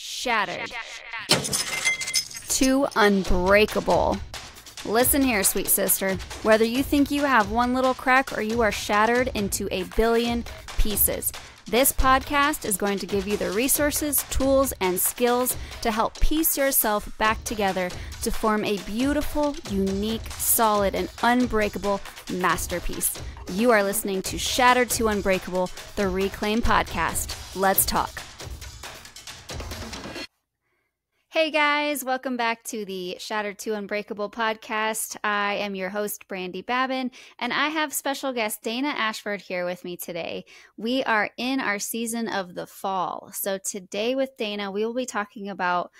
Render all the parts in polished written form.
Shattered to unbreakable. Listen here, sweet sister. Whether you think you have one little crack or you are shattered into a billion pieces, this podcast is going to give you the resources, tools, and skills to help piece yourself back together to form a beautiful, unique, solid, and unbreakable masterpiece. You are listening to Shattered to Unbreakable, the Reclaim podcast. Let's talk. Hey guys, welcome back to the Shattered to Unbreakable podcast. I am your host, Brandy Babin, and I have special guest Dana Ashford here with me today. We are in our season of the fall. So today with Dana, we will be talking about,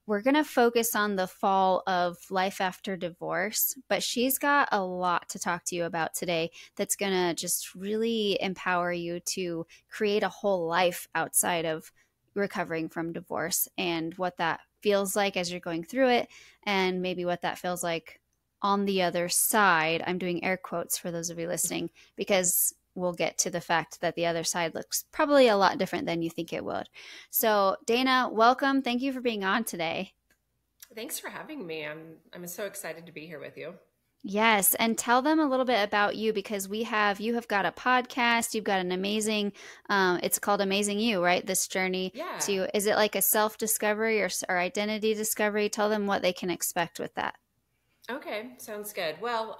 we're going to focus on the fall of life after divorce, but she's got a lot to talk to you about today that's going to just really empower you to create a whole life outside of recovering from divorce and what that feels like as you're going through it, and maybe what that feels like on the other side. I'm doing air quotes for those of you listening, because we'll get to the fact that the other side looks probably a lot different than you think it would. So Dana, welcome. Thank you for being on today. Thanks for having me. I'm so excited to be here with you. Yes. And tell them a little bit about you, because you have got a podcast, you've got an amazing, it's called Amazing You, right? This journey to, is it like a self-discovery or identity discovery? Tell them what they can expect with that. Okay. Sounds good. Well,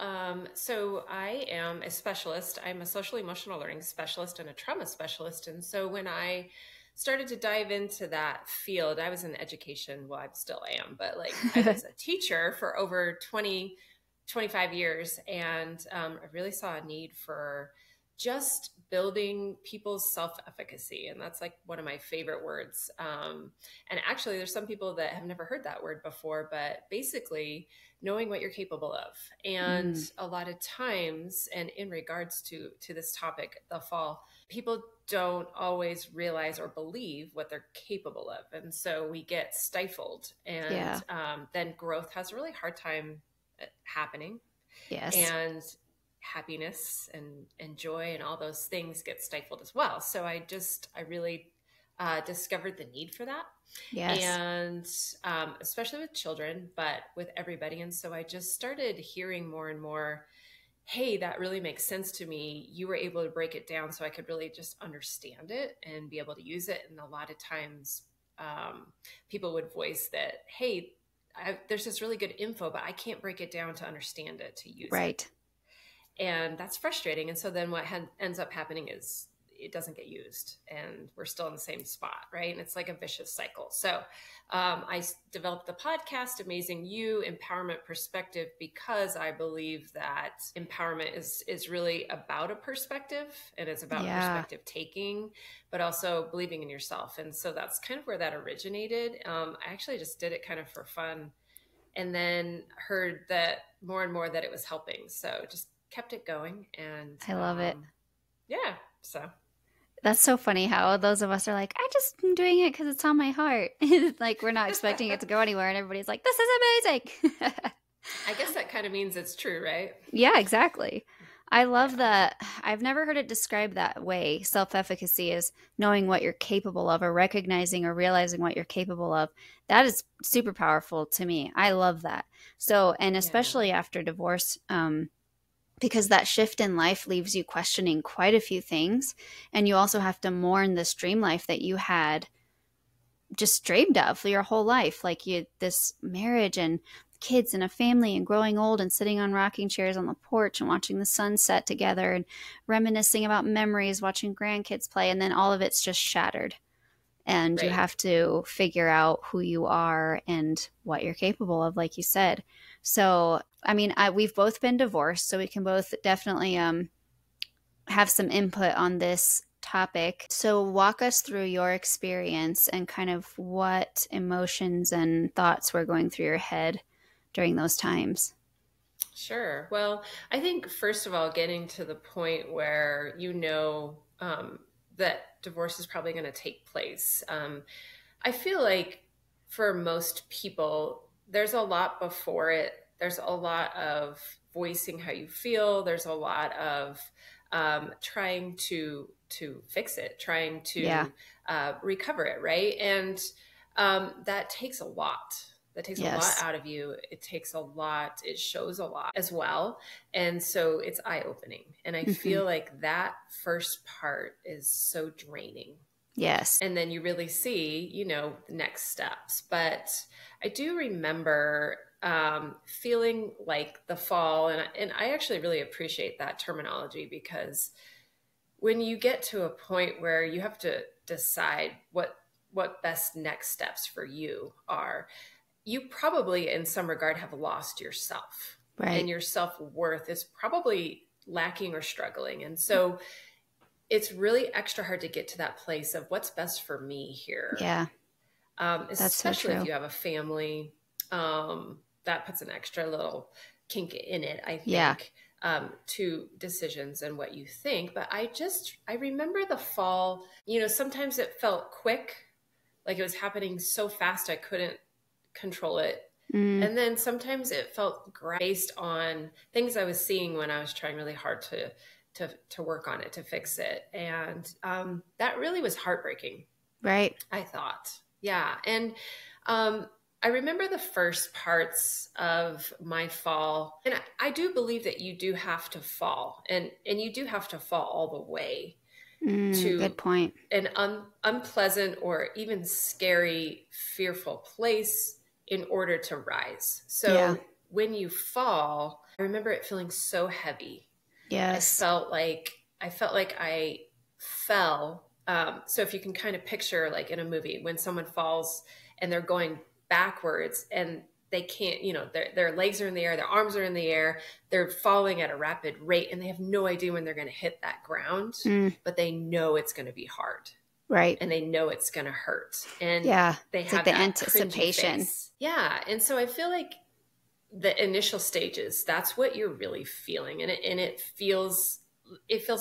so I am a specialist. I'm a social emotional learning specialist and a trauma specialist. And so when I started to dive into that field, I was in education. Well, I still am, but like I was a teacher for over 25 years. And I really saw a need for just building people's self-efficacy. And that's like one of my favorite words. And actually there's some people that have never heard that word before, but basically knowing what you're capable of. And a lot of times, and in regards to this topic, the fall, people don't always realize or believe what they're capable of. And so we get stifled, and then growth has a really hard time happening. Yes. And happiness and joy and all those things get stifled as well. So I really discovered the need for that. Yes. And especially with children, but with everybody. And so I just started hearing more and more, hey, that really makes sense to me. You were able to break it down so I could really just understand it and be able to use it. And a lot of times people would voice that, hey, there's this really good info, but I can't break it down to understand it, to use it. Right. And that's frustrating. And so then what ends up happening is it doesn't get used, and we're still in the same spot, right? And it's like a vicious cycle. So I developed the podcast, Amazing You, Empowerment Perspective, because I believe that empowerment is really about a perspective, and it's about perspective taking, but also believing in yourself. And so that's kind of where that originated. I actually just did it kind of for fun, and then heard that more and more that it was helping. So just kept it going. And I love it. Yeah. So that's so funny how those of us are like, I just am doing it because it's on my heart. Like, we're not expecting it to go anywhere, and everybody's like, this is amazing. I guess that kind of means it's true, right? Yeah, exactly. I love that. I've never heard it described that way. Self-efficacy is knowing what you're capable of, or recognizing or realizing what you're capable of. That is super powerful to me. I love that. So, and especially after divorce, because that shift in life leaves you questioning quite a few things. And you also have to mourn this dream life that you had just dreamed of for your whole life. Like this marriage and kids and a family and growing old and sitting on rocking chairs on the porch and watching the sunset together and reminiscing about memories, watching grandkids play. And then all of it's just shattered. And you have to figure out who you are and what you're capable of, like you said. So, I mean, we've both been divorced, so we can both definitely have some input on this topic. So walk us through your experience and kind of what emotions and thoughts were going through your head during those times. Sure. Well, I think, first of all, getting to the point where that divorce is probably going to take place. I feel like for most people, there's a lot before it. There's a lot of voicing how you feel. There's a lot of trying to fix it, trying Yeah. to recover it, right? And that takes a lot. That takes a lot Yes. out of you. It takes a lot. It shows a lot as well. And so it's eye opening. And I Hmm. feel like that first part is so draining. Yes. And then you really see, the next steps. But I do remember feeling like the fall, and I actually really appreciate that terminology, because when you get to a point where you have to decide what best next steps for you are, you probably in some regard have lost yourself, and Right. your self-worth is probably lacking or struggling. And so it's really extra hard to get to that place of what's best for me here, Yeah. That's so especially if true. you have a family. That puts an extra little kink in it, I Yeah. think, to decisions and what you think. But I remember the fall, sometimes it felt quick, like it was happening so fast I couldn't control it. Mm, And then sometimes it felt based on things I was seeing when I was trying really hard to work on it, to fix it. And that really was heartbreaking, right. I thought. Yeah. And I remember the first parts of my fall. And I do believe that you do have to fall, and you do have to fall all the way to Good point. an unpleasant or even scary, fearful place in order to rise. Yeah. So when you fall, I remember it feeling so heavy. I Yes. felt like I fell. So if you can kind of picture, like in a movie, when someone falls and they're going backwards and they can't, their legs are in the air, their arms are in the air, they're falling at a rapid rate, and they have no idea when they're going to hit that ground, Mm, but they know it's going to be hard, right. and they know it's going to hurt, and Yeah. they It's like have the that cringy anticipation. face. Yeah. And so I feel like the initial stages, that's what you're really feeling. And it feels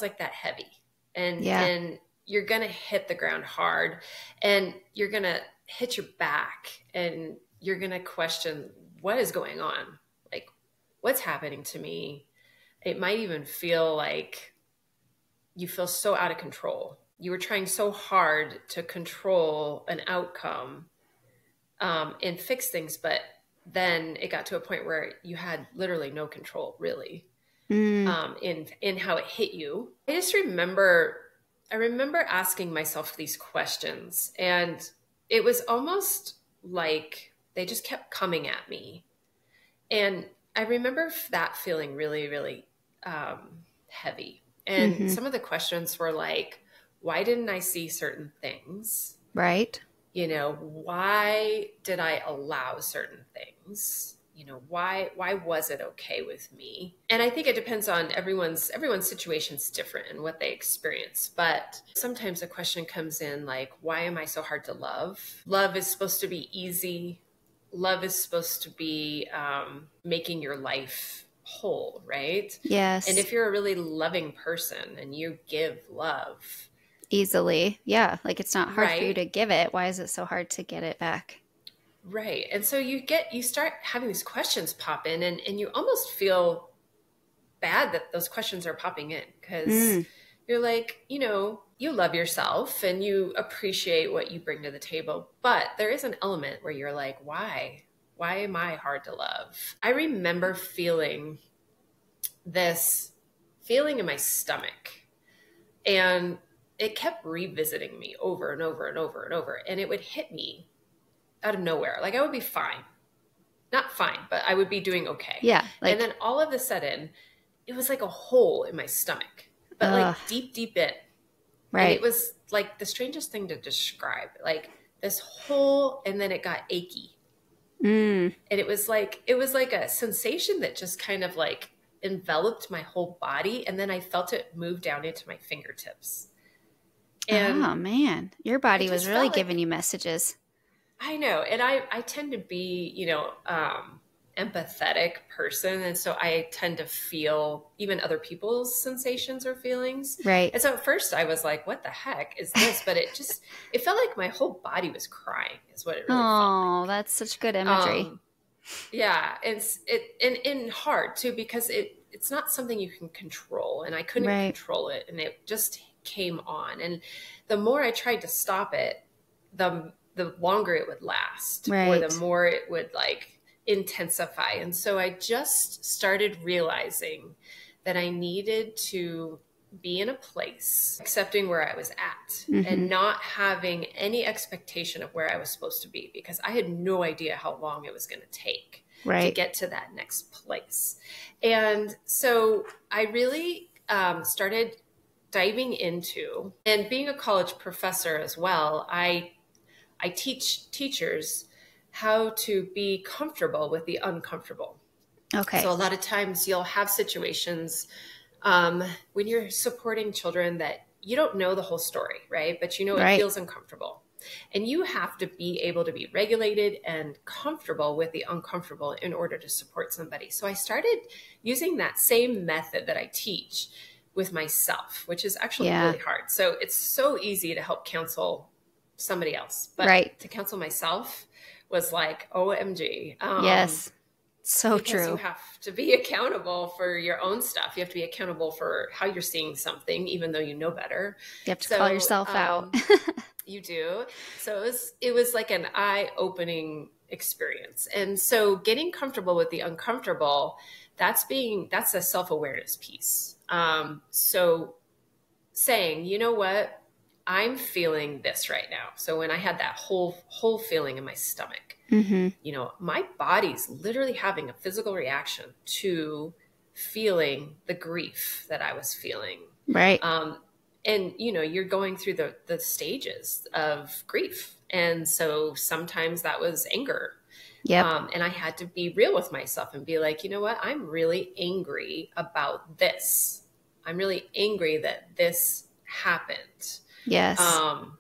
like that heavy, Yeah. and you're going to hit the ground hard, and you're going to hit your back, and you're going to question what is going on, like what's happening to me. It might even feel like you feel so out of control. You were trying so hard to control an outcome, and fix things, but then it got to a point where you had literally no control, really, Mm, in how it hit you. I remember asking myself these questions, and it was almost like they just kept coming at me. And I remember that feeling really, really heavy. And hmm. some of the questions were like, why didn't I see certain things? Right. Why did I allow certain things? Why was it okay with me? And I think it depends on everyone's situation's different and what they experience. But sometimes a question comes in like, why am I so hard to love? Love is supposed to be easy. Love is supposed to be making your life whole, right? And Yes. if you're a really loving person and you give love, Easily. Yeah. Like it's not hard for you right? to give it. Why is it so hard to get it back? Right. And so you start having these questions pop in, and you almost feel bad that those questions are popping in, because Mm, you're like, you love yourself and you appreciate what you bring to the table. But there is an element where you're like, why? Why am I hard to love? I remember feeling this feeling in my stomach, and it kept revisiting me over and over and over and over. And it would hit me out of nowhere. Like I would be fine. Not fine, but I would be doing okay. yeah. And Like, then all of a sudden, it was like a hole in my stomach, but ugh. like deep, deep in. And it Right. was like the strangest thing to describe. Like this hole, and then it got achy. Mm. And it was like a sensation that just kind of like enveloped my whole body. And then I felt it move down into my fingertips. And Oh, man. Your I body was just really felt giving like, you messages. I know. And I tend to be, empathetic person. And so I tend to feel even other people's sensations or feelings. Right. And so at first I was like, what the heck is this? But it felt like my whole body was crying, is what it really felt Oh, like. that's such good imagery. Um, yeah. And hard too, because it's not something you can control, and I couldn't Right. control it, and it just came on. And the more I tried to stop it, the longer it would last, or the Right. more it would like intensify. And so I just started realizing that I needed to be in a place accepting where I was at Mm-hmm. and not having any expectation of where I was supposed to be, because I had no idea how long it was going to take to Right. get to that next place. And so I really started diving into, and being a college professor as well, I teach teachers how to be comfortable with the uncomfortable. Okay. So a lot of times you'll have situations when you're supporting children that you don't know the whole story, right? But you know it Right. feels uncomfortable. And you have to be able to be regulated and comfortable with the uncomfortable in order to support somebody. So I started using that same method that I teach with myself, which is actually Yeah. really hard. So it's so easy to help counsel somebody else, but Right. to counsel myself was like, OMG. Yes. So Because you true. have to be accountable for your own stuff. You have to be accountable for how you're seeing something, even though you know better. You have to call So yourself out. you do. So it was like an eye-opening experience. And so getting comfortable with the uncomfortable, that's a self-awareness piece. So saying, you know what, I'm feeling this right now. So when I had that whole feeling in my stomach, Mm-hmm. my body's literally having a physical reaction to feeling the grief that I was feeling. Right. And you're going through the stages of grief. And so sometimes that was anger. Yep. And I had to be real with myself and be like, you know what? I'm really angry about this. I'm really angry that this happened. Yes. Um,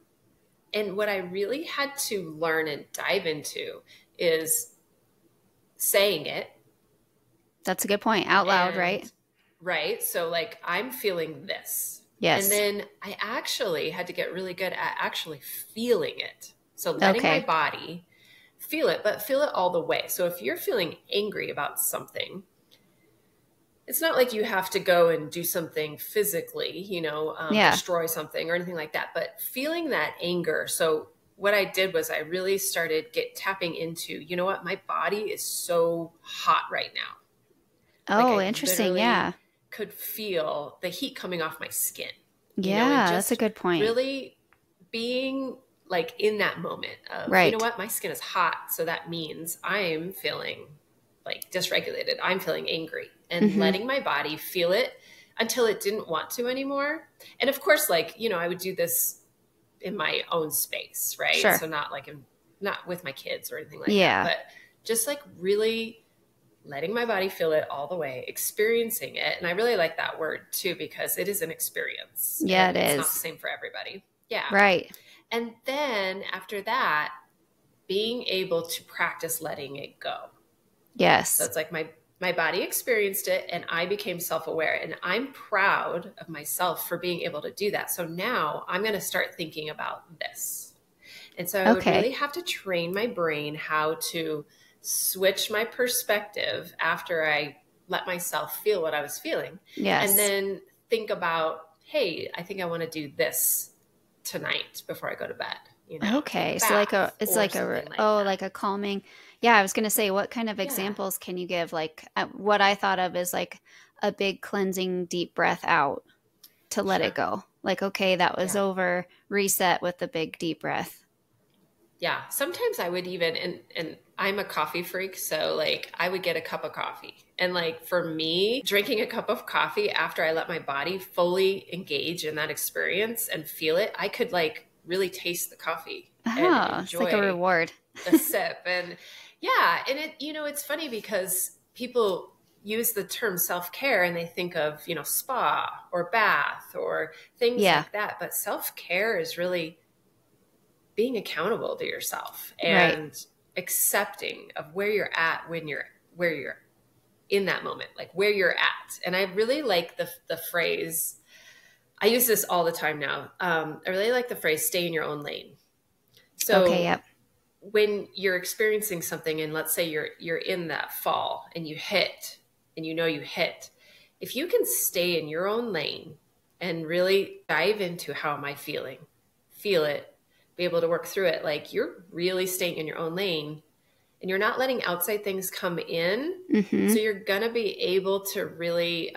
and what I really had to learn and dive into is saying it. That's a good point. Out loud, And right? right. So, like, I'm feeling this. And Yes. then I actually had to get really good at actually feeling it. So, letting my Okay. body feel it, but feel it all the way. So, if you're feeling angry about something, it's not like you have to go and do something physically, Yeah. destroy something or anything like that, but feeling that anger. So what I did was I really started tapping into, you know what, my body is so hot right now. Like Oh, I interesting. Yeah. literally could feel the heat coming off my skin, and Yeah. That's a just good point. really being like in that moment of, you know Right. what, my skin is hot. So that means I'm feeling like dysregulated. I'm feeling angry, and Mm-hmm. letting my body feel it until it didn't want to anymore. And of course, like, I would do this in my own space, right? Sure. So not with my kids or anything like that, Yeah. but just like really letting my body feel it all the way, experiencing it. And I really like that word too, because it is an experience Yeah, and it it's not the is. same for everybody. Yeah. Right. And then after that, being able to practice letting it go. So Yes. it's like my body experienced it and I became self-aware, and I'm proud of myself for being able to do that. So now I'm going to start thinking about this. And so I would really Okay. have to train my brain how to switch my perspective after I let myself feel what I was feeling, and Yes. then think about, hey, I think I want to do this tonight before I go to bed, take a Okay. So bath it's or like something like that. like a calming. Yeah, I was going to say what kind of Yeah. examples can you give? Like what I thought of is like a big cleansing deep breath out to let it Sure. go. Like okay, that was Yeah. over, reset with the big deep breath. Yeah, sometimes I would even, and I'm a coffee freak, so like I would get a cup of coffee. And like for me, drinking a cup of coffee after I let my body fully engage in that experience and feel it, I could like really taste the coffee and Oh, it's like a enjoy reward. the sip. And yeah, and it's funny because people use the term self-care and they think of, spa or bath or things Yeah. like that, but self-care is really being accountable to yourself Right. and accepting of where you're at when you're in that moment, like where you're at. And I really like the phrase, I use this all the time now. I really like the phrase, stay in your own lane. Okay, So yep. when you're experiencing something, and let's say you're in that fall and you hit, and you hit, if you can stay in your own lane and really dive into how am I feeling, feel it, be able to work through it, like you're really staying in your own lane and you're not letting outside things come in. Mm-hmm. So you're going to be able to really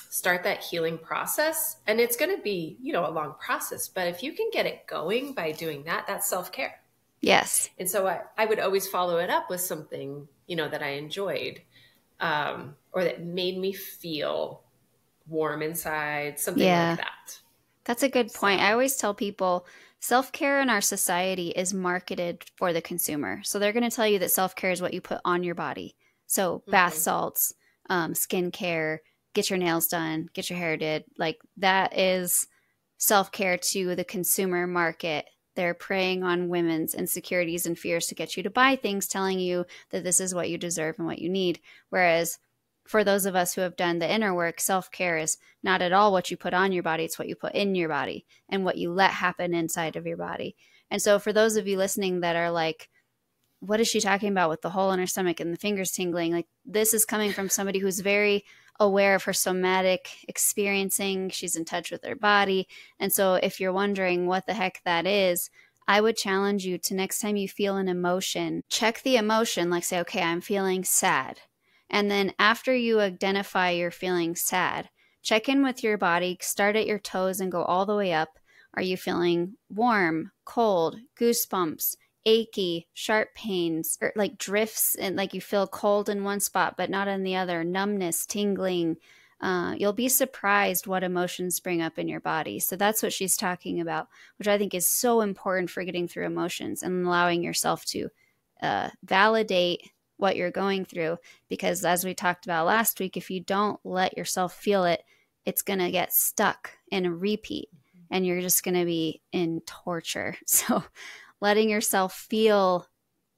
start that healing process. And it's going to be, a long process. But if you can get it going by doing that, that's self-care. Yes. And so I would always follow it up with something, that I enjoyed or that made me feel warm inside, something like Yeah. that. That's a good point. I So, always tell people self-care in our society is marketed for the consumer. So they're going to tell you that self-care is what you put on your body. So bath mhm. salts, skin care, get your nails done, get your hair did. Like that is self-care to the consumer market. They're preying on women's insecurities and fears to get you to buy things, telling you that this is what you deserve and what you need. Whereas for those of us who have done the inner work, self-care is not at all what you put on your body, it's what you put in your body and what you let happen inside of your body. And so for those of you listening that are like, what is she talking about with the hole in her stomach and the fingers tingling? Like this is coming from somebody who's very aware of her somatic experiencing. She's in touch with her body. And so if you're wondering what the heck that is, I would challenge you to next time you feel an emotion, check the emotion, like say, okay, I'm feeling sad. And then after you identify you're feeling sad, check in with your body, start at your toes and go all the way up. Are you feeling warm, cold, goosebumps, achy, sharp pains, or like drifts and like you feel cold in one spot but not in the other, numbness, tingling? You'll be surprised what emotions bring up in your body. So that's what she's talking about, which I think is so important for getting through emotions and allowing yourself to validate what you're going through. Because as we talked about last week, if you don't let yourself feel it, it's going to get stuck in a repeat and you're just going to be in torture. So letting yourself feel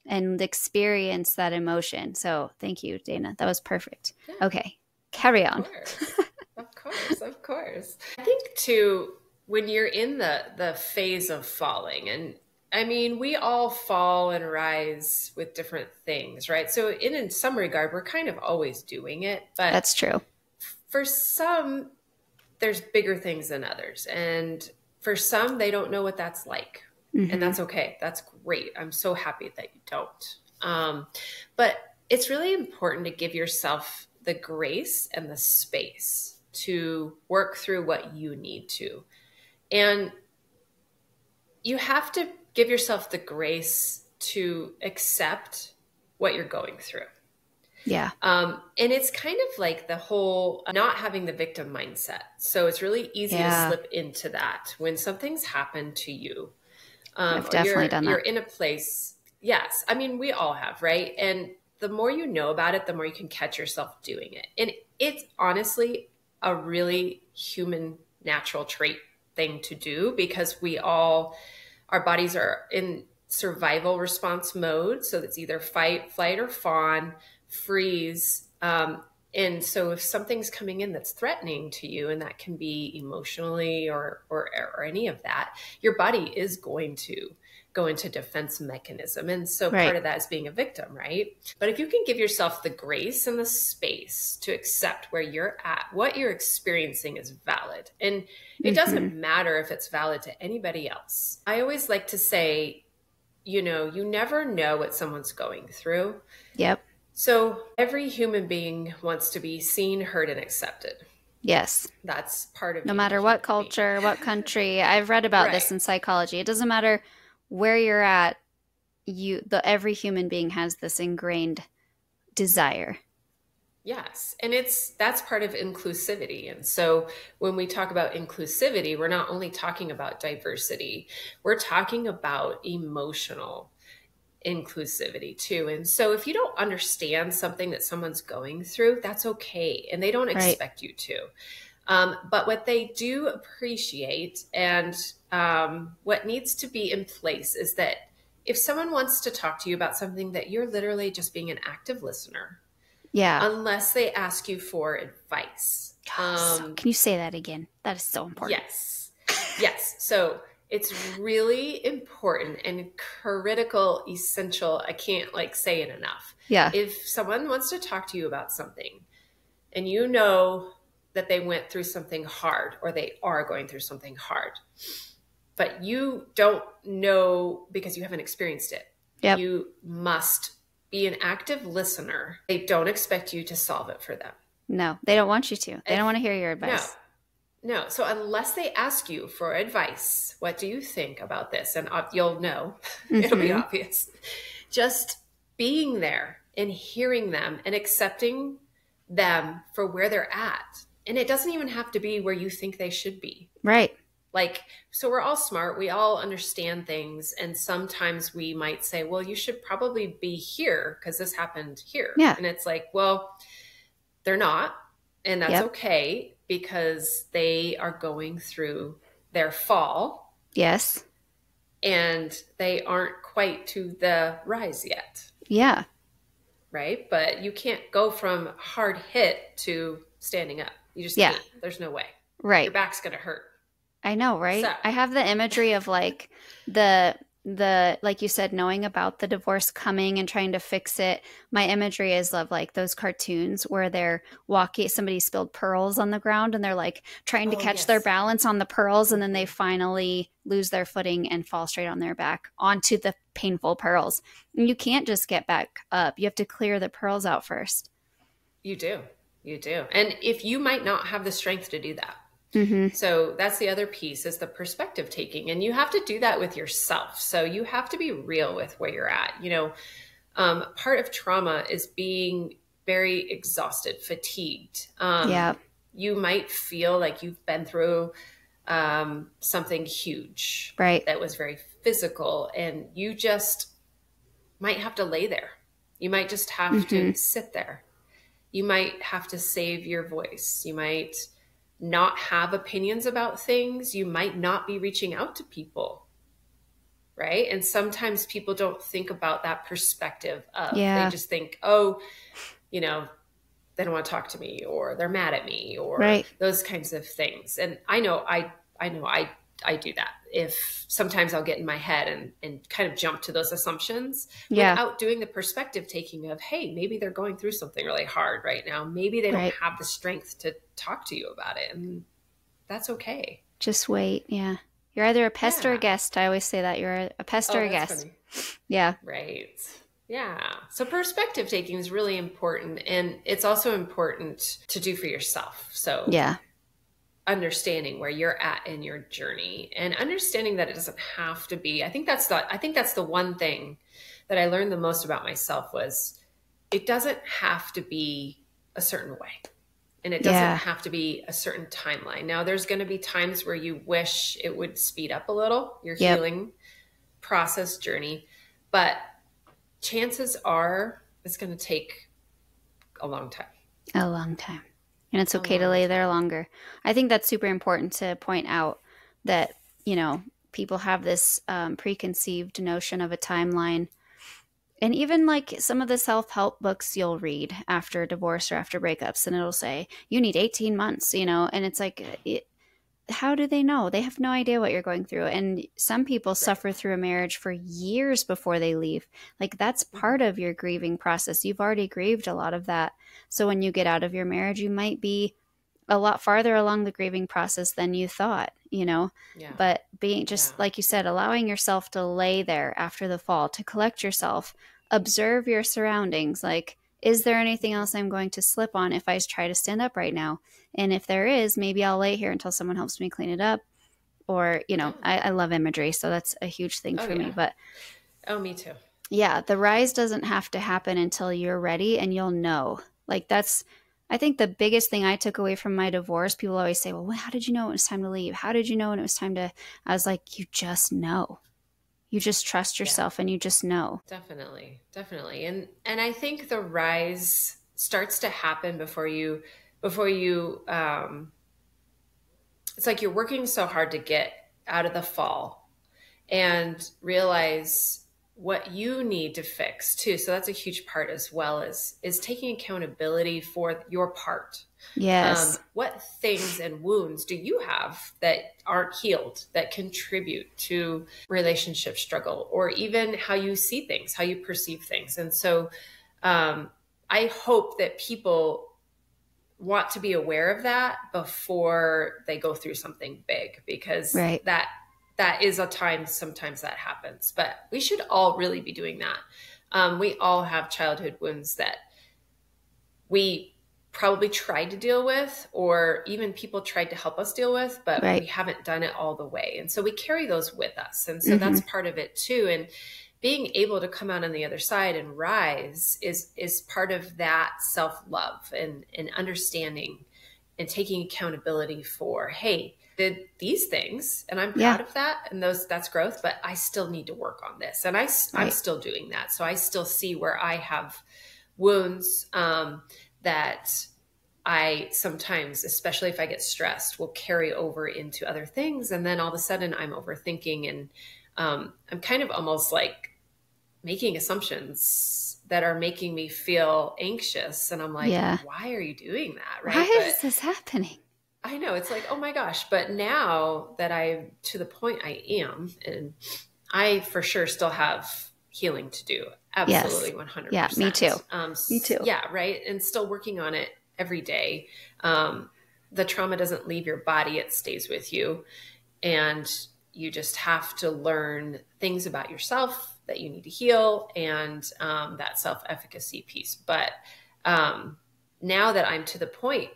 and experience that emotion. So thank you, Dana. That was perfect. Yeah, Okay, carry of on. course. Of course, of course. I think too, when you're in the phase of falling, and I mean, we all fall and rise with different things, right? So in some regard, we're kind of always doing it, but That's true. for some, there's bigger things than others. And for some, they don't know what that's like. And Mm-hmm. that's okay. That's great. I'm so happy that you don't. But it's really important to give yourself the grace and the space to work through what you need to. And you have to give yourself the grace to accept what you're going through. Yeah. And it's kind of like the whole not having the victim mindset. So it's really easy to Yeah. slip into that when something's happened to you. I've Or definitely done you're that. in a place. Yes, I mean we all have, right? And the more you know about it, the more you can catch yourself doing it. And it's honestly a really human, natural trait thing to do because our bodies are in survival response mode. So it's either fight, flight, or fawn, freeze. And so if something's coming in that's threatening to you, and that can be emotionally or any of that, your body is going to go into defense mechanism. And so part Right. of that is being a victim, right? But if you can give yourself the grace and the space to accept where you're at, what you're experiencing is valid. And it Mm-hmm. doesn't matter if it's valid to anybody else. I always like to say, you never know what someone's going through. Yep. So every human being wants to be seen, heard, and accepted. Yes. That's part of No being a matter what human being. culture, what country. I've read about Right. this in psychology. It doesn't matter where you're at, every human being has this ingrained desire. Yes. And that's part of inclusivity. And so when we talk about inclusivity, we're not only talking about diversity, we're talking about emotional inclusivity too. And so if you don't understand something that someone's going through, that's okay. And they don't Right. expect you to. But what they do appreciate and what needs to be in place is that if someone wants to talk to you about something, that you're literally just being an active listener, Yeah. unless they ask you for advice. Can you say that again? That is so important. Yes. Yes. So it's really important and critical, essential. I can't say it enough. Yeah. If someone wants to talk to you about something and you know that they went through something hard or they are going through something hard, but you don't know because you haven't experienced it. Yep. You must be an active listener. They don't expect you to solve it for them. No, they don't want you to. They don't want to hear your No, advice. no. So unless they ask you for advice, what do you think about this? And you'll know, it'll be obvious. Just being there and hearing them and accepting them for where they're at. And it doesn't even have to be where you think they should be. Right. Like, so we're all smart. We all understand things. And sometimes we might say, well, you should probably be here because this happened here. Yeah. And it's like, well, they're not. And that's okay because they are going through their fall. Yes. And they aren't quite to the rise yet. Yeah. Right? But you can't go from hard hit to standing up. You just can't. There's no way. Right. Your back's going to hurt. I know, right? So. I have the imagery of like the like you said, knowing about the divorce coming and trying to fix it. My imagery is of like those cartoons where they're walking, somebody spilled pearls on the ground and they're like trying to catch their balance on the pearls, and then they finally lose their footing and fall straight on their back onto the painful pearls. And you can't just get back up. You have to clear the pearls out first. You do. You do. And if you might not have the strength to do that. Mm-hmm. So that's the other piece, is the perspective taking. And you have to do that with yourself. So you have to be real with where you're at. You know, part of trauma is being very exhausted, fatigued. You might feel like you've been through something huge, right, that was very physical, and you just might have to lay there. You might just have to sit there. You might have to save your voice. You might not have opinions about things. You might not be reaching out to people, right? And sometimes people don't think about that perspective of, they just think, oh, you know, they don't want to talk to me, or they're mad at me, or those kinds of things. And I know I do that. If sometimes I'll get in my head and kind of jump to those assumptions without doing the perspective taking of, hey, maybe they're going through something really hard right now. Maybe they don't have the strength to talk to you about it. And that's okay. Just wait. Yeah. You're either a pest or a guest. I always say that. You're a pest or a guest. Funny. Yeah. Right. Yeah. So perspective taking is really important. And it's also important to do for yourself. So understanding where you're at in your journey, and understanding that it doesn't have to be, I think that's the one thing that I learned the most about myself, was it doesn't have to be a certain way, and it doesn't have to be a certain timeline. Now there's going to be times where you wish it would speed up a little, your healing process journey, but chances are it's going to take a long time. A long time. And it's okay to lay there longer. I think that's super important to point out, that, you know, people have this preconceived notion of a timeline. And even like some of the self-help books you'll read after divorce or after breakups, and it'll say, you need 18 months, you know, and it's like, how do they know? They have no idea what you're going through. And some people suffer through a marriage for years before they leave. Like, that's part of your grieving process. You've already grieved a lot of that. So when you get out of your marriage, you might be a lot farther along the grieving process than you thought, you know? But being just, like you said, allowing yourself to lay there after the fall, to collect yourself, observe your surroundings. Like, is there anything else I'm going to slip on if I try to stand up right now? And if there is, maybe I'll lay here until someone helps me clean it up. Or, you know, I love imagery, so that's a huge thing for me. But me too. Yeah, the rise doesn't have to happen until you're ready, and you'll know. Like, that's, I think, the biggest thing I took away from my divorce. People always say, well, how did you know it was time to leave? How did you know when it was time to? I was like, you just know. You just trust yourself, and you just know. Definitely. And I think the rise starts to happen before you, it's like you're working so hard to get out of the fall and realize what you need to fix too. So that's a huge part, as well as is taking accountability for your part. Yes. What things and wounds do you have that aren't healed, that contribute to relationship struggle, or even how you see things, how you perceive things? And so I hope that people want to be aware of that before they go through something big, because Right. that is a time sometimes that happens. But we should all really be doing that. We all have childhood wounds that we probably tried to deal with, or even people tried to help us deal with, but we Right. haven't done it all the way. And so we carry those with us. And so Mm-hmm. that's part of it too. And being able to come out on the other side and rise is part of that self-love and understanding and taking accountability for, hey, did these things and I'm Yeah. proud of that, and that's growth, but I still need to work on this, and I'm Right. still doing that. So I still see where I have wounds, that I sometimes, especially if I get stressed, will carry over into other things. And then all of a sudden I'm overthinking, and I'm kind of almost like making assumptions that are making me feel anxious. And I'm like, Yeah. why are you doing that? Why Right. But is this happening? I know it's like, oh my gosh. But now that I'm to the point I am, and I for sure still have healing to do. Yes. Absolutely Yeah, me too. 100%. Me too. Yeah, right. And still working on it every day. The trauma doesn't leave your body, it stays with you. And you just have to learn things about yourself that you need to heal, and that self efficacy piece. But now that I'm to the point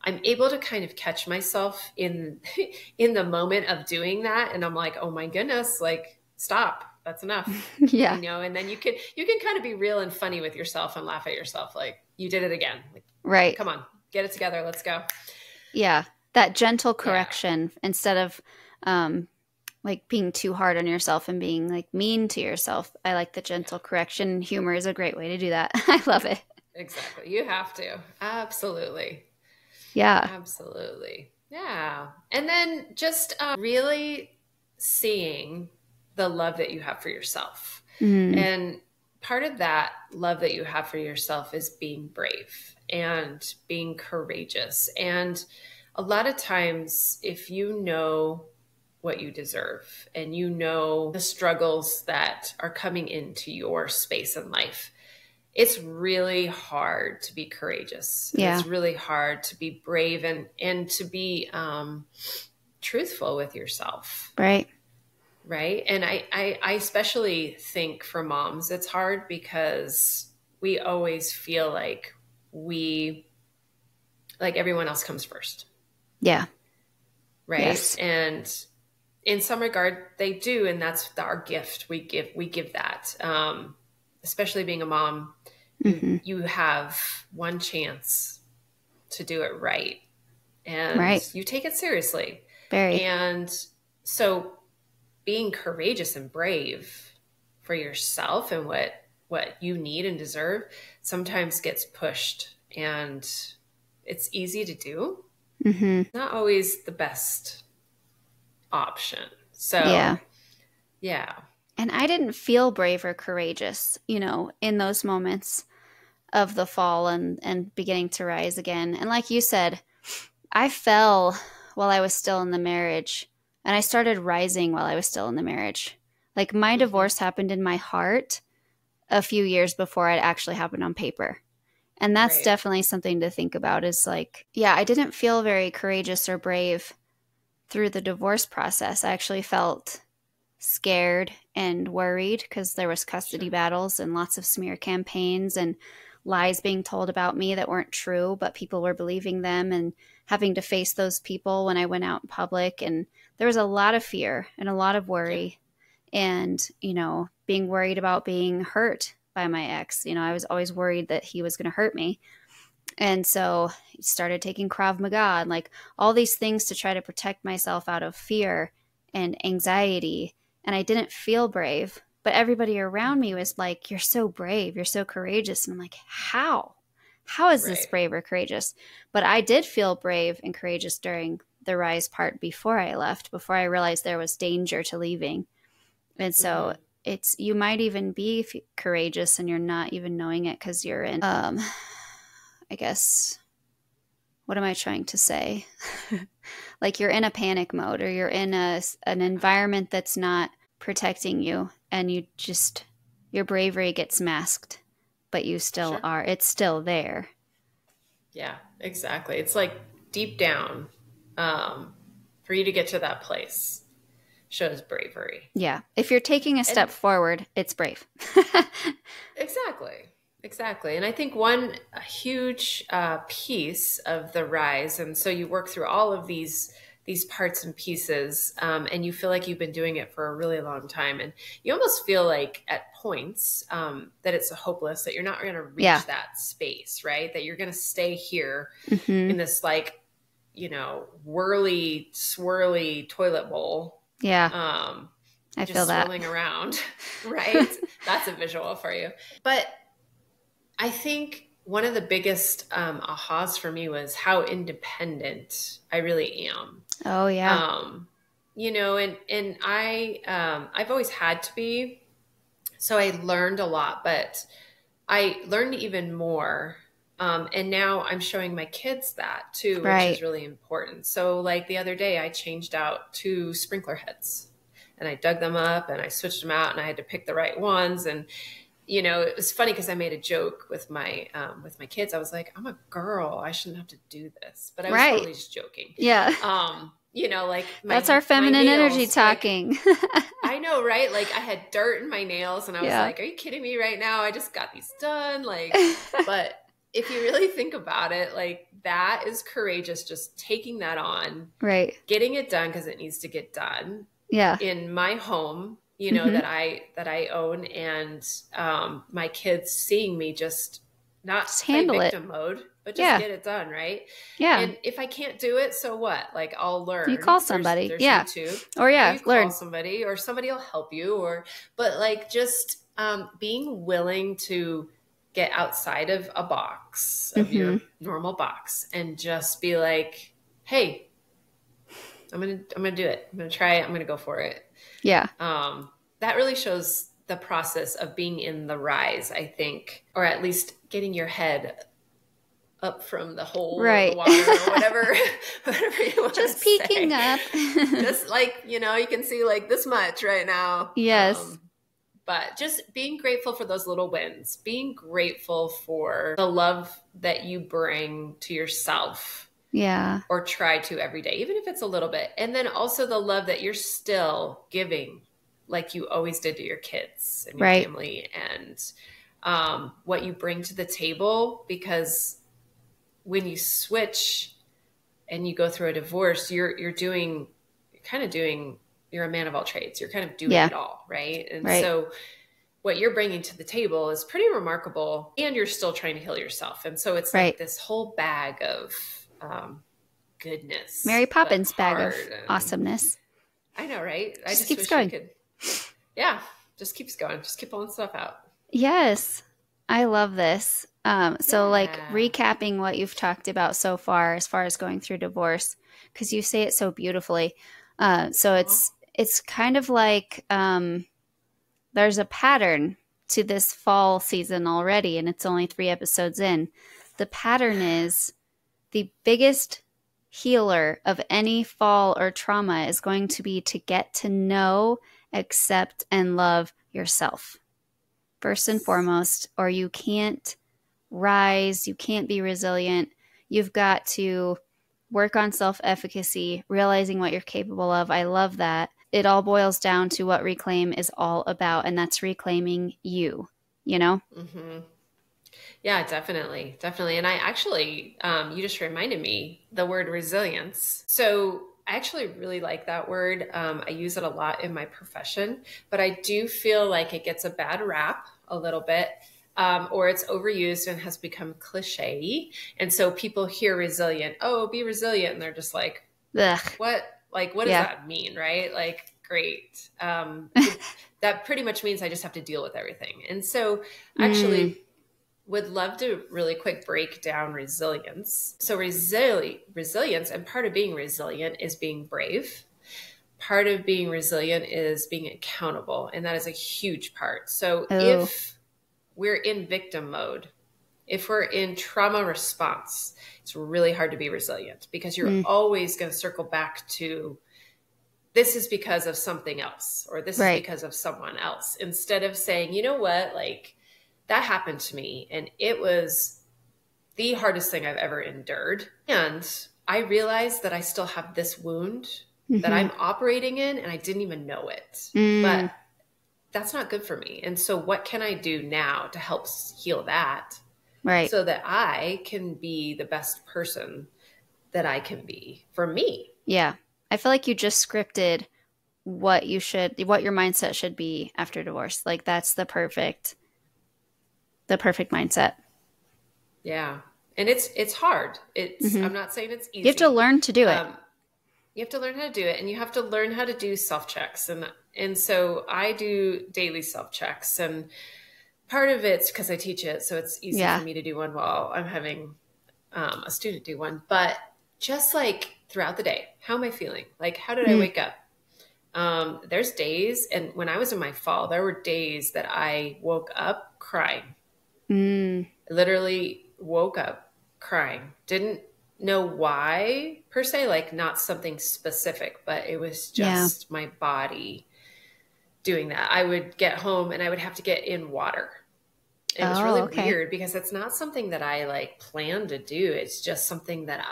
I'm able to kind of catch myself in in the moment of doing that, and I'm like, oh my goodness, like stop, that's enough, Yeah. and then you can kind of be real and funny with yourself and laugh at yourself, like you did it again, like Right. come on, get it together, let's go. Yeah. That gentle Yeah, correction instead of um like being too hard on yourself and being like mean to yourself. I like the gentle yeah, correction. Humor is a great way to do that. I love it. exactly, you have to, absolutely. Yeah. Absolutely. Yeah. And then just really seeing the love that you have for yourself. Mm, And part of that love that you have for yourself is being brave and being courageous. And a lot of times, if you know what you deserve and you know the struggles that are coming into your space in life, it's really hard to be courageous, and yeah. it's really hard to be brave and to be truthful with yourself, Right. right? And I especially think for moms it's hard because we always feel like we like everyone else comes first, Yeah. right? Yes. And in some regard they do, and that's our gift. We give that, especially being a mom, Hmm. you have one chance to do it right, and Right. you take it seriously. Very. And so being courageous and brave for yourself and what you need and deserve sometimes gets pushed, and it's easy to do, Hmm. not always the best option. Yeah. So yeah. And I didn't feel brave or courageous, in those moments of the fall and beginning to rise again. And like you said, I fell while I was still in the marriage, and I started rising while I was still in the marriage. Like my Hmm. divorce happened in my heart a few years before it actually happened on paper. And that's Right. definitely something to think about is like, yeah, I didn't feel very courageous or brave through the divorce process. I actually felt scared and worried because there was custody Sure. battles and lots of smear campaigns and lies being told about me that weren't true, but people were believing them, and having to face those people when I went out in public. And there was a lot of fear and a lot of Yeah. worry, and being worried about being hurt by my ex. I was always worried that he was going to hurt me. And so I started taking Krav Maga and like all these things to try to protect myself out of fear and anxiety. And I didn't feel brave, but everybody around me was like, "You're so brave. You're so courageous." And I'm like, how? How is this Right. brave or courageous? But I did feel brave and courageous during the rise part before I left, before I realized there was danger to leaving. And so Hmm. you might even be courageous and you're not even knowing it because you're in, I guess, what am I trying to say? Like you're in a panic mode, or you're in an environment that's not protecting you, and your bravery gets masked, but you still Sure. are. It's still there. Yeah, exactly. It's like deep down, um, for you to get to that place shows bravery. Yeah. If you're taking a step And forward, it's brave. exactly, exactly. And I think one huge piece of the rise, and so you work through all of these parts and pieces, and you feel like you've been doing it for a really long time, and you almost feel like at points that it's hopeless, that you're not going to Yeah. reach that space, right? That you're going to stay here Hmm. in this like, whirly, swirly toilet bowl, Yeah. um, I feel just that. swirling around, right? That's a visual for you. But I think one of the biggest ahas for me was how independent I really am. Oh, yeah. Um, and I've always had to be, so I learned a lot, but I learned even more. And now I'm showing my kids that too, which is Right. really important. So, like the other day, I changed out 2 sprinkler heads and I dug them up and I switched them out and I had to pick the right ones. And, it was funny because I made a joke with my kids. I was like, I'm a girl. I shouldn't have to do this. But I was Right. totally just joking. Yeah. Like That's our my feminine energy nails, like, talking. I know, right? Like I had dirt in my nails and I was Yeah. like, are you kidding me right now? I just got these done. Like, but if you really think about it, like that is courageous, just taking that on, Right. getting it done because it needs to get done Yeah. in my home, Hmm. that I own, and my kids seeing me just not Just play handle it. victim mode, but just Yeah. get it done, right? Yeah. And if I can't do it, so what? Like I'll You learn. call There's somebody. there's Yeah. YouTube, Or or yeah, you call learn. somebody, or somebody will help you, but like just being willing to get outside of a box, of Hmm. your normal box, and just be like, hey, I'm gonna do it. I'm gonna try it. I'm gonna go for it. Yeah. That really shows the process of being in the rise, I think, or at least getting your head up from the hole or the Right. water or whatever, whatever you want to Just peeking say. up. Just like, you can see like this much right now. Yes. But just being grateful for those little wins, being grateful for the love that you bring to yourself Yeah. or try to every day, even if it's a little bit. And then also the love that you're still giving, like you always did to your kids and your Right. family, and what you bring to the table. Because when you switch and you go through a divorce, you're a man of all trades. You're kind of doing Yeah. it all, right? And Right. so what you're bringing to the table is pretty remarkable, and you're still trying to heal yourself. And so it's like Right. this whole bag of goodness, Mary but Poppins bag of hard. And awesomeness. I know, right? I Just just keeps wish we going. could, yeah, just keeps going. Just keep pulling stuff out. Yes. I love this. So like Yeah. recapping what you've talked about so far as going through divorce, because you say it so beautifully. So Aw. it's kind of like there's a pattern to this fall season already, and it's only 3 episodes in. The pattern is the biggest healer of any fall or trauma is going to be to get to know, accept, and love yourself first and foremost, or you can't rise, you can't be resilient. You've got to work on self efficacy, realizing what you're capable of. I love that. It all boils down to what Reclaim is all about, and that's reclaiming you, you know? Mm-hmm. Yeah, definitely. Definitely. And I actually, you just reminded me the word resilience. So I actually really like that word. I use it a lot in my profession, but I do feel like it gets a bad rap a little bit. Or it's overused and has become cliche. And so people hear resilient, oh, be resilient. And they're just like, Ugh. what? Like, what does Yeah. that mean? Right? Like, great. That pretty much means I just have to deal with everything. And so actually, would love to really quick break down resilience. So resilience, and part of being resilient is being brave. Part of being resilient is being accountable, and that is a huge part. So Oh, if we're in victim mode, if we're in trauma response, it's really hard to be resilient because you're always going to circle back to this is because of something else, or this is right. because of someone else, instead of saying, you know what, like that happened to me and it was the hardest thing I've ever endured. And I realized that I still have this wound that Mm-hmm. I'm operating in and I didn't even know it. But Mm, that's not good for me. And so what can I do now to help heal that right. so that I can be the best person that I can be for me? Yeah. I feel like you just scripted what your mindset should be after divorce. Like that's the perfect mindset. Yeah. And it's hard. Hmm. I'm not saying it's You have to easy. learn to do it. Um, you have to learn how to do it, and you have to learn how to do self checks. And so I do daily self checks, and part of it's because I teach it, so it's easy for Yeah. me to do one while I'm having a student do one. But just like throughout the day, how am I feeling? Like, how did I Mm, wake up? There's days, and when I was in my fall, there were days that I woke up crying. mm, I literally woke up crying. Didn't know why per se, like not something specific, but it was yeah. just my body doing that. I would get home and I would have to get in water. It was Oh, really okay. weird because it's not something that I like planned to do. It's just something that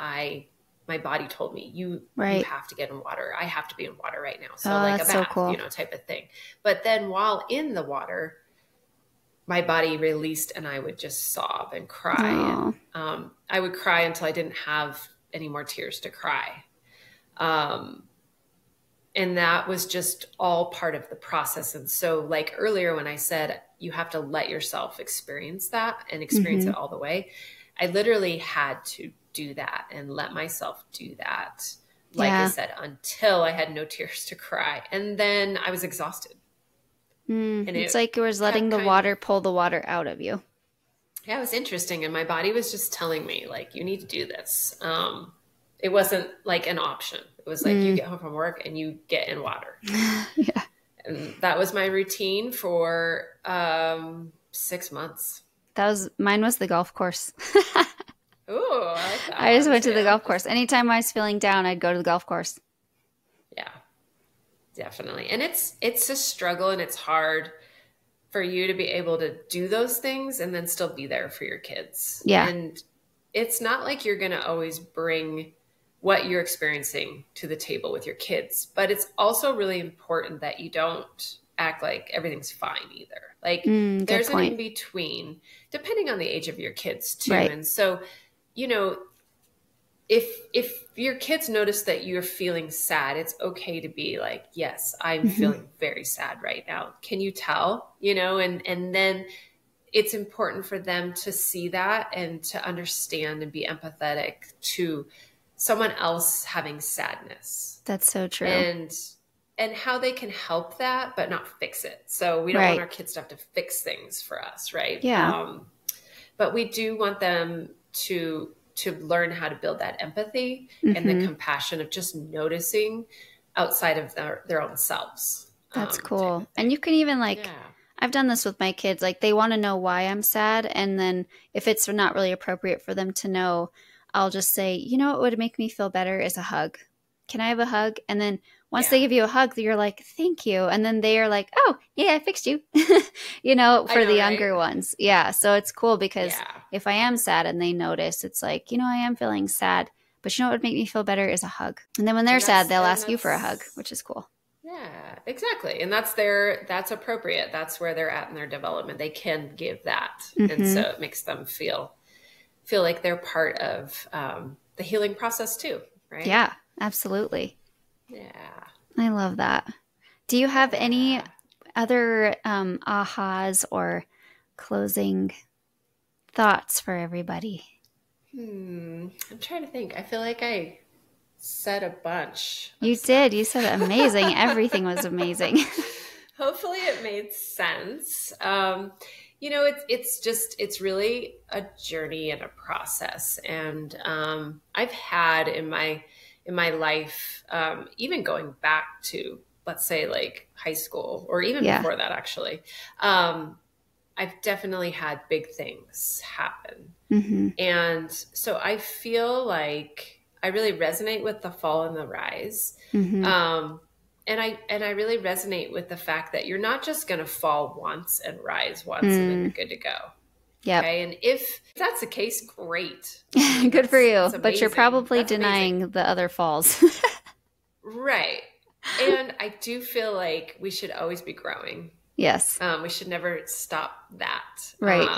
my body told me, you Right. have to get in water. I have to be in water right now. So Oh, like a that's so bath, cool. type of thing. But then while in the water, my body released and I would just sob and cry. Oh, And I would cry until I didn't have any more tears to cry. Um, and that was just all part of the process. And so, like earlier, when I said you have to let yourself experience that and experience mm-hmm. it all the way, I literally had to do that and let myself do that. Like I Yeah. said, until I had no tears to cry. And then I was exhausted. And It's it like it was letting kept the kind of, water pull the water out of you. yeah, it was interesting. And my body was just telling me, like, you need to do this. It wasn't like an option. It was like, you Mm. get home from work and you get in water. Yeah. And that was my routine for 6 months. Mine was the golf course. Ooh, I like that I just one went to the too. golf course. Anytime I was feeling down, I'd go to the golf course. Yeah, definitely. And it's a struggle and it's hard for you to be able to do those things and then still be there for your kids. Yeah. And it's not like you're going to always bring what you're experiencing to the table with your kids, but it's also really important that you don't act like everything's fine either. Like Good there's an point. in between, depending on the age of your kids too. Right. And so, you know, if your kids notice that you're feeling sad, it's okay to be like, yes, I'm Hmm. feeling very sad right now. Can you tell? And then it's important for them to see that and to understand and be empathetic to someone else having sadness That's so true. and how they can help that but not fix it. So we don't want Right. our kids to have to fix things for us, right? Yeah. But we do want them to learn how to build that empathy and the Hmm. compassion of just noticing outside of their own selves, That's type of cool. thing. And you can even Yeah. I've done this with my kids. Like they want to know why I'm sad. And then if it's not really appropriate for them to know, I'll just say, you know what would make me feel better is a hug. Can I have a hug? And then once they Yeah. give you a hug, you're like, thank you. And then they are like, oh, yeah, I fixed you, I for the know, right? younger ones. Yeah. So it's cool because Yeah. if I am sad and they notice, it's like, I am feeling sad. But you know what would make me feel better is a hug. And then when they're And sad, that's they'll and ask you for a hug, that's which is cool. yeah, exactly. And that's appropriate. That's where they're at in their development. They can give that. And so Hmm. it makes them feel like they're part of the healing process too, right? Yeah, absolutely. Yeah. I love that. Do you have any Yeah. other ahas or closing thoughts for everybody? I'm trying to think. I feel like I said a bunch of You did. You stuff. said amazing. Everything was amazing. Hopefully it made sense. It's really a journey and a process. And I've had in my life, even going back to, let's say, like high school or even Yeah. before that, actually, um, I've definitely had big things happen. Hmm. And so I feel like I really resonate with the fall and the rise. Hmm. Um, and I really resonate with the fact that you're not just going to fall once and rise once and then Mm. you're good to go. Yep. Okay. And if that's the case, great. I mean, Good for that's you. But you're amazing. probably That's amazing. denying the other falls. Right. And I do feel like we should always be growing. Yes. We should never stop that. Right.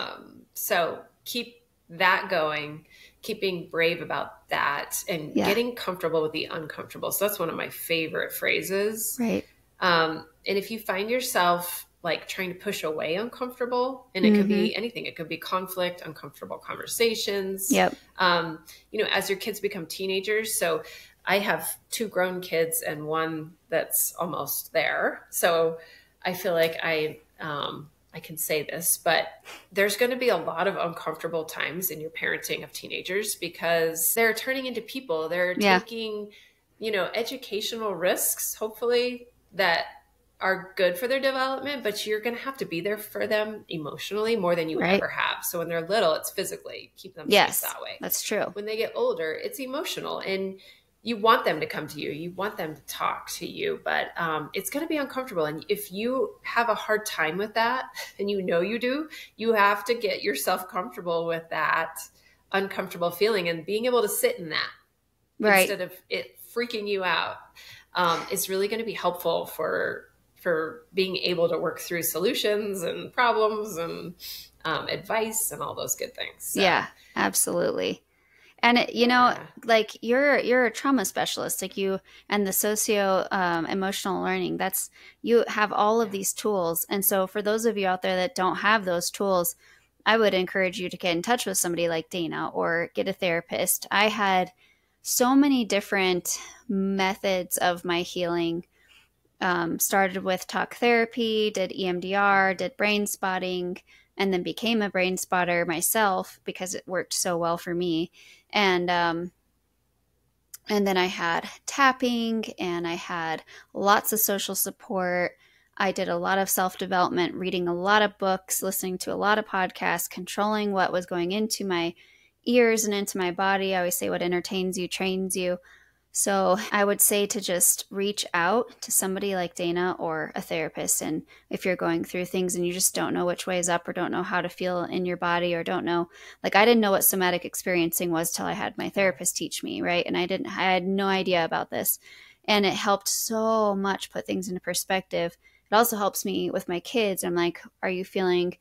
So keep that going, keep being brave about that, and Yeah. getting comfortable with the uncomfortable. So that's one of my favorite phrases. Right. And if you find yourself like trying to push away uncomfortable, and it could Mm-hmm. be anything, it could be conflict, uncomfortable conversations, Yep. as your kids become teenagers. So I have two grown kids and one that's almost there. So I feel like I can say this, but there's going to be a lot of uncomfortable times in your parenting of teenagers because they're turning into people. They're Yeah. taking, educational risks, hopefully, that are good for their development, but you're going to have to be there for them emotionally more than you Right. ever have. So when they're little, it's physically keep them Yes. safe that way. That's true. When they get older, it's emotional, and you want them to come to you. You want them to talk to you, but it's going to be uncomfortable. And if you have a hard time with that, and you do, you have to get yourself comfortable with that uncomfortable feeling and being able to sit in that Right. instead of it freaking you out. Is really going to be helpful for being able to work through solutions and problems and advice and all those good things. So, Yeah, absolutely. And like you're a trauma specialist, like you and the socio emotional learning. That's you have all of these tools, and so for those of you out there that don't have those tools, I would encourage you to get in touch with somebody like Dana or get a therapist. I had so many different methods of my healing. Started with talk therapy, did EMDR, did brain spotting, and then became a brain spotter myself because it worked so well for me. And then I had tapping, and I had lots of social support. I did a lot of self-development, reading a lot of books, listening to a lot of podcasts, controlling what was going into my ears and into my body. I always say what entertains you trains you. So I would say to just reach out to somebody like Dana or a therapist. And if you're going through things and you just don't know which way is up or don't know how to feel in your body or don't know, like I didn't know what somatic experiencing was till I had my therapist teach me, right? And I had no idea about this. And it helped so much put things into perspective. It also helps me with my kids. I'm like, are you feeling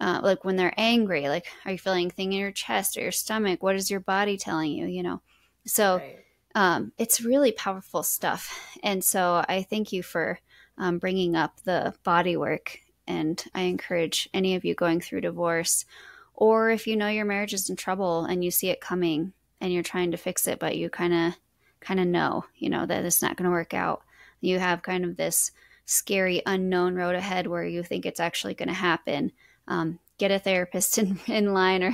like when they're angry, like are you feeling anything in your chest or your stomach? What is your body telling you? So right. it's really powerful stuff. And so I thank you for bringing up the body work. And I encourage any of you going through divorce, or if you know your marriage is in trouble and you see it coming and you're trying to fix it, but you kind of know, that it's not going to work out. You have kind of this scary unknown road ahead where you think it's actually going to happen. Get a therapist in line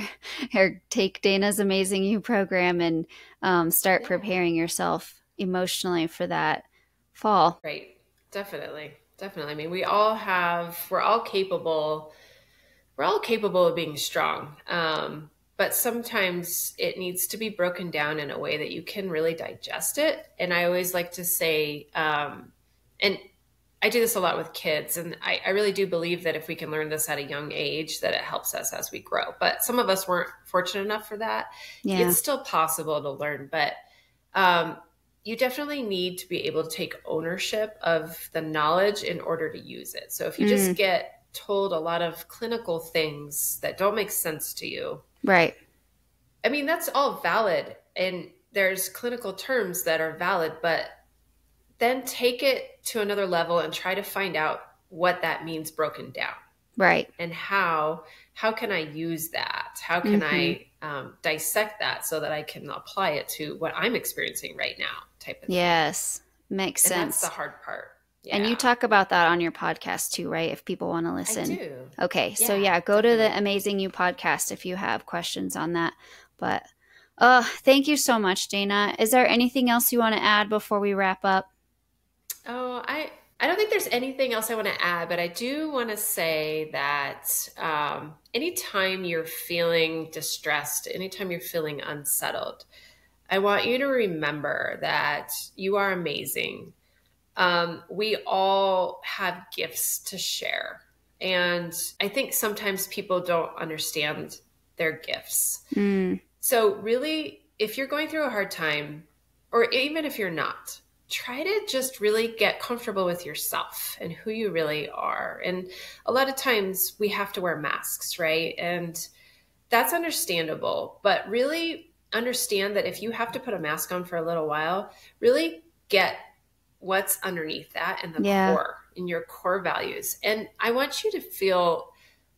or take Dana's Amazing You program and start preparing yourself emotionally for that fall. Right. Definitely. Definitely. I mean, we're all capable. We're all capable of being strong. But sometimes it needs to be broken down in a way that you can really digest it. And I always like to say, and I do this a lot with kids, and I really do believe that if we can learn this at a young age, that it helps us as we grow. But some of us weren't fortunate enough for that. Yeah. It's still possible to learn, but you definitely need to be able to take ownership of the knowledge in order to use it. So if you just get told a lot of clinical things that don't make sense to you, right? I mean, that's all valid, and there's clinical terms that are valid, but then take it to another level and try to find out what that means broken down. Right. And how can I use that? How can I dissect that so that I can apply it to what I'm experiencing right now type of thing. Yes. Makes sense. And that's the hard part. Yeah. And you talk about that on your podcast too, right? If people want to listen. I do. Okay. Yeah, So yeah, go definitely. to the Amazing You podcast if you have questions on that. But thank you so much, Dana. Is there anything else you want to add before we wrap up? Oh, I don't think there's anything else I want to add, but I do want to say that anytime you're feeling distressed, anytime you're feeling unsettled, I want you to remember that you are amazing. We all have gifts to share, And I think sometimes people don't understand their gifts. Mm. So really, if you're going through a hard time, or even if you're not, try to just really get comfortable with yourself and who you really are. And a lot of times we have to wear masks, right? And that's understandable, but really understand that if you have to put a mask on for a little while, really get what's underneath that and the core, in your core values. And I want you to feel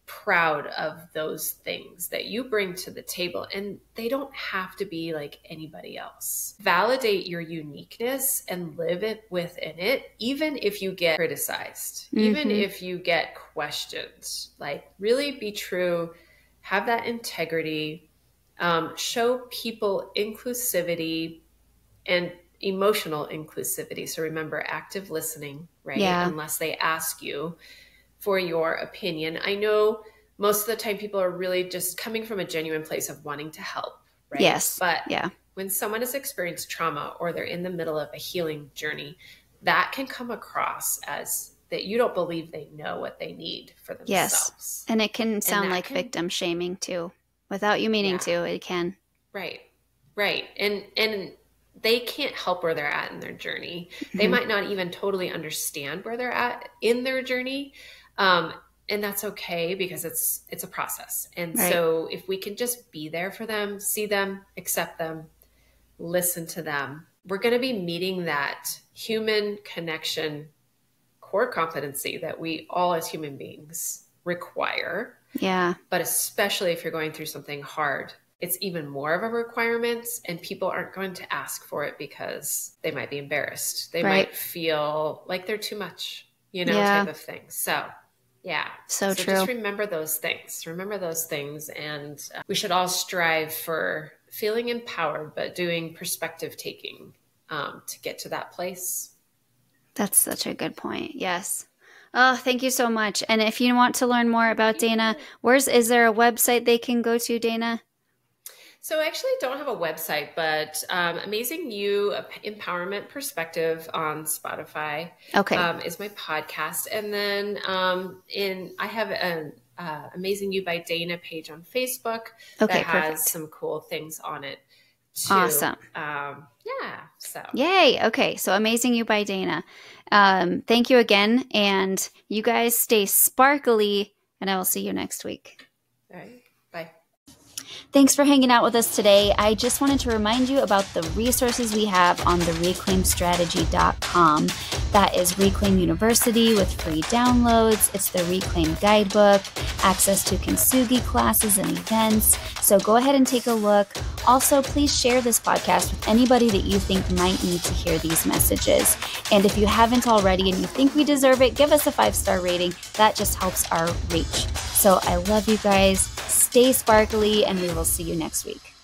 proud of those things that you bring to the table, and they don't have to be like anybody else. Validate your uniqueness and live it within it, even if you get criticized, even if you get questioned. Like, really be true, have that integrity, show people inclusivity and emotional inclusivity. So remember, active listening, right? Unless they ask you for your opinion. I know most of the time people are really just coming from a genuine place of wanting to help, right? Yes. But when someone has experienced trauma or they're in the middle of a healing journey, that can come across as that you don't believe they know what they need for themselves. Yes. And it can sound like victim shaming too. Without you meaning to, it can. Right. Right. And they can't help where they're at in their journey. They might not even totally understand where they're at in their journey. And that's okay, because it's a process. And so if we can just be there for them, see them, accept them, listen to them, we're going to be meeting that human connection core competency that we all as human beings require. Yeah. But especially if you're going through something hard, it's even more of a requirement, and people aren't going to ask for it because they might be embarrassed. They might feel like they're too much, type of thing. So So true. Just remember those things. Remember those things. And we should all strive for feeling empowered, but doing perspective taking to get to that place. That's such a good point. Yes. Oh, thank you so much. And if you want to learn more about Dana, is there a website they can go to, Dana? So I actually don't have a website, but Amazing You Empowerment Perspective on Spotify is my podcast. And then I have an Amazing You by Dana page on Facebook that has some cool things on it too. Awesome. Yay. Okay. So Amazing You by Dana. Thank you again. And you guys stay sparkly, and I will see you next week. All right. Bye. Thanks for hanging out with us today. I just wanted to remind you about the resources we have on the reclaimstrategy.com. That is Reclaim University with free downloads. It's the Reclaim Guidebook, access to Kintsugi classes and events. So go ahead and take a look. Also, please share this podcast with anybody that you think might need to hear these messages. And if you haven't already and you think we deserve it, give us a 5-star rating. That just helps our reach. So I love you guys. Stay sparkly, and we will see you next week.